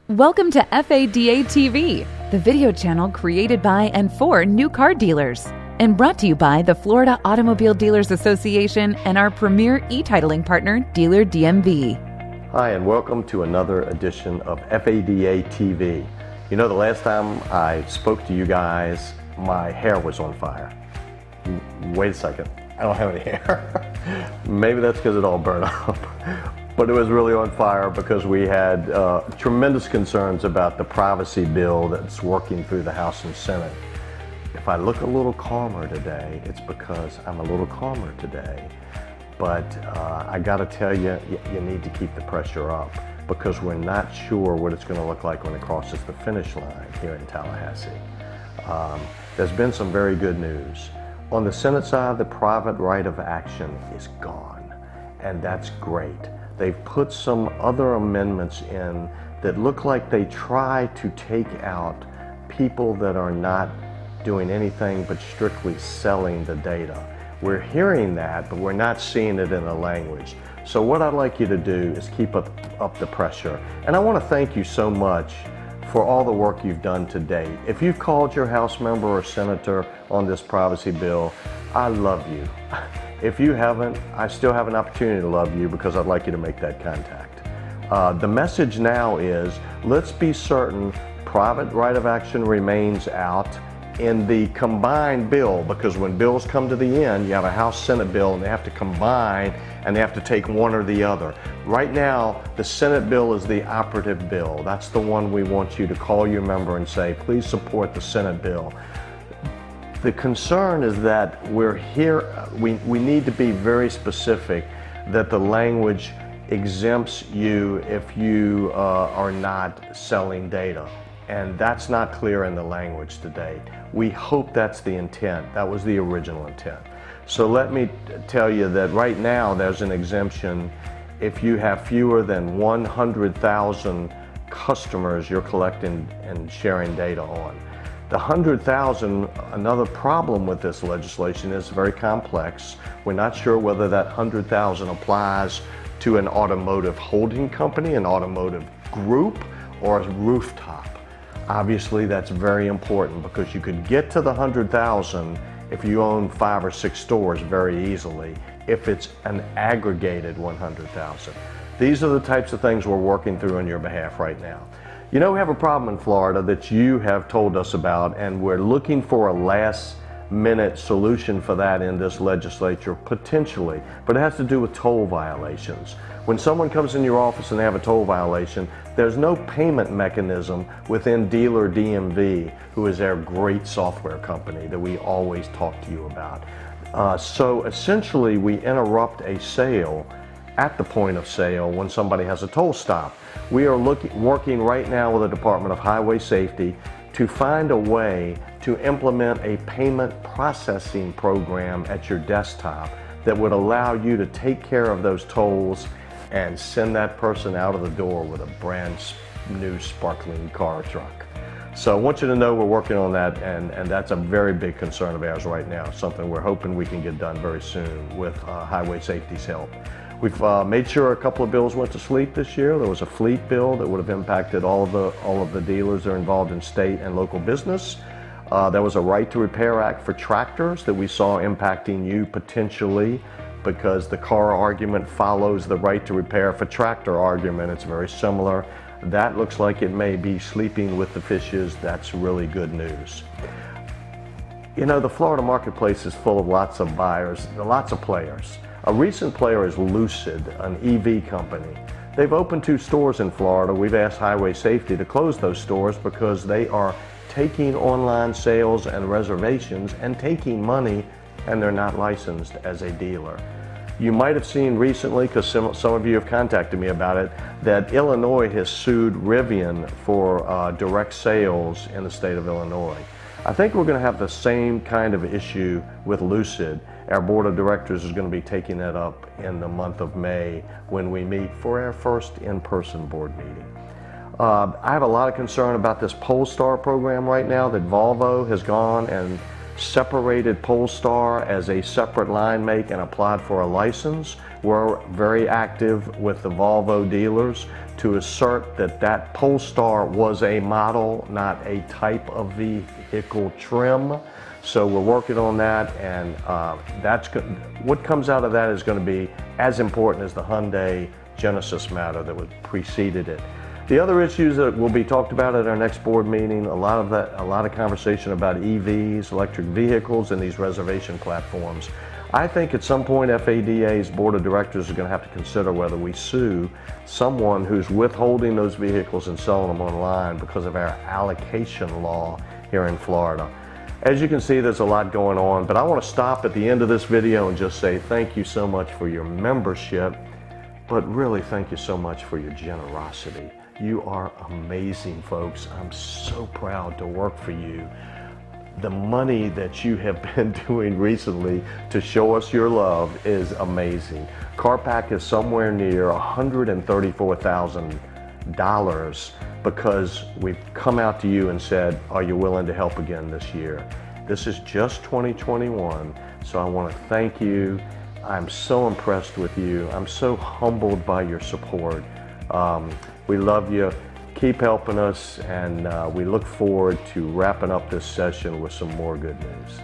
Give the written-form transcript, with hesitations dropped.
Welcome to FADA TV, the video channel created by and for new car dealers, and brought to you by the Florida Automobile Dealers Association and our premier e-titling partner, Dealer DMV. Hi, and welcome to another edition of FADA TV. You know, the last time I spoke to you guys, my hair was on fire. Wait a second, I don't have any hair. Maybe that's because it all burned up. But it was really on fire because we had tremendous concerns about the privacy bill that's working through the House and Senate. If I look a little calmer today, it's because I'm a little calmer today. But I gotta tell you, you need to keep the pressure up because we're not sure what it's gonna look like when it crosses the finish line here in Tallahassee. There's been some very good news. On the Senate side, the private right of action is gone, and that's great. They've put some other amendments in that look like they try to take out people that are not doing anything but strictly selling the data. We're hearing that, but we're not seeing it in the language. So what I'd like you to do is keep up the pressure. And I want to thank you so much for all the work you've done to date. If you've called your House member or senator on this privacy bill, I love you. If you haven't, I still have an opportunity to love you because I'd like you to make that contact. The message now is, let's be certain private right of action remains out in the combined bill, because when bills come to the end, you have a House-Senate bill and they have to combine and they have to take one or the other. Right now, the Senate bill is the operative bill. That's the one we want you to call your member and say, please support the Senate bill. The concern is that we're here, we need to be very specific that the language exempts you if you are not selling data. And that's not clear in the language today. We hope that's the intent. That was the original intent. So let me tell you that right now there's an exemption if you have fewer than 100,000 customers you're collecting and sharing data on. The 100,000, another problem with this legislation is very complex. We're not sure whether that 100,000 applies to an automotive holding company, an automotive group, or a rooftop. Obviously, that's very important because you could get to the 100,000 if you own 5 or 6 stores very easily, if it's an aggregated 100,000. These are the types of things we're working through on your behalf right now. You know, we have a problem in Florida that you have told us about, and we're looking for a last-minute solution for that in this legislature, potentially, but it has to do with toll violations. When someone comes in your office and they have a toll violation, there's no payment mechanism within Dealer DMV, who is our great software company that we always talk to you about. So essentially, we interrupt a sale at the point of sale when somebody has a toll stop. We are working right now with the Department of Highway Safety to find a way to implement a payment processing program at your desktop that would allow you to take care of those tolls and send that person out of the door with a brand new sparkling car or truck. So I want you to know we're working on that, and that's a very big concern of ours right now, something we're hoping we can get done very soon with Highway Safety's help. We've made sure a couple of bills went to sleep this year. There was a fleet bill that would have impacted all of the dealers that are involved in state and local business. There was a Right to Repair Act for tractors that we saw impacting you potentially, because the car argument follows the right to repair for tractor argument. It's very similar. That looks like it may be sleeping with the fishes. That's really good news. You know, the Florida marketplace is full of lots of buyers, lots of players. A recent player is Lucid, an EV company. They've opened 2 stores in Florida. We've asked Highway Safety to close those stores because they are taking online sales and reservations and taking money, and they're not licensed as a dealer. You might have seen recently, because some of you have contacted me about it, that Illinois has sued Rivian for direct sales in the state of Illinois. I think we're going to have the same kind of issue with Lucid. Our board of directors is going to be taking that up in the month of May when we meet for our first in-person board meeting. I have a lot of concern about this Polestar program right now that Volvo has gone and separated Polestar as a separate line make and applied for a license. We're very active with the Volvo dealers to assert that that Polestar was a model, not a type of vehicle trim. So we're working on that, and what comes out of that is going to be as important as the Hyundai Genesis matter that preceded it. The other issues that will be talked about at our next board meeting, a lot of conversation about EVs, electric vehicles, and these reservation platforms. I think at some point FADA's board of directors is going to have to consider whether we sue someone who's withholding those vehicles and selling them online because of our allocation law here in Florida. As you can see, there's a lot going on, but I want to stop at the end of this video and just say thank you so much for your membership, but really thank you so much for your generosity. You are amazing, folks. I'm so proud to work for you. The money that you have been doing recently to show us your love is amazing. CarPack is somewhere near $134,000 because we've come out to you and said, are you willing to help again this year? This is just 2021, so I want to thank you. I'm so impressed with you. I'm so humbled by your support. We love you. Keep helping us, and we look forward to wrapping up this session with some more good news.